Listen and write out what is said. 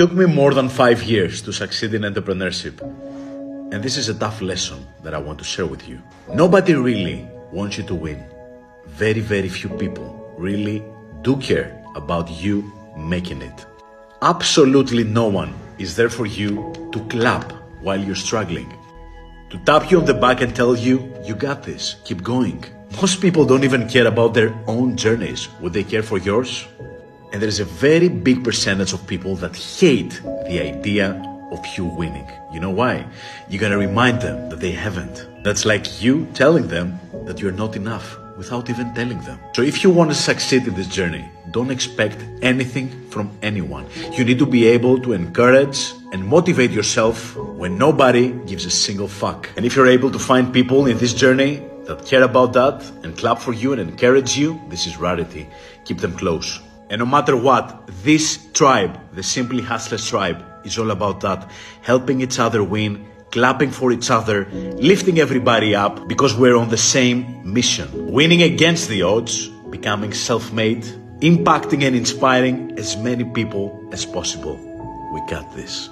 took me more than 5 years to succeed in entrepreneurship. And this is a tough lesson that I want to share with you. Nobody really wants you to win. Very few people really do care about you making it. Absolutely no one is there for you to clap while you're struggling, to tap you on the back and tell you, you got this, keep going. Most people don't even care about their own journeys. Would they care for yours? And there's a very big percentage of people that hate the idea of you winning. You know why? You're gonna remind them that they haven't. That's like you telling them that you're not enough without even telling them. So if you want to succeed in this journey, don't expect anything from anyone. You need to be able to encourage and motivate yourself when nobody gives a single fuck. And if you're able to find people in this journey that care about that and clap for you and encourage you, this is rarity. Keep them close. And no matter what, this tribe, the Simply Hustlers tribe, is all about that. Helping each other win, clapping for each other, lifting everybody up because we're on the same mission. Winning against the odds, becoming self-made, impacting and inspiring as many people as possible. We got this.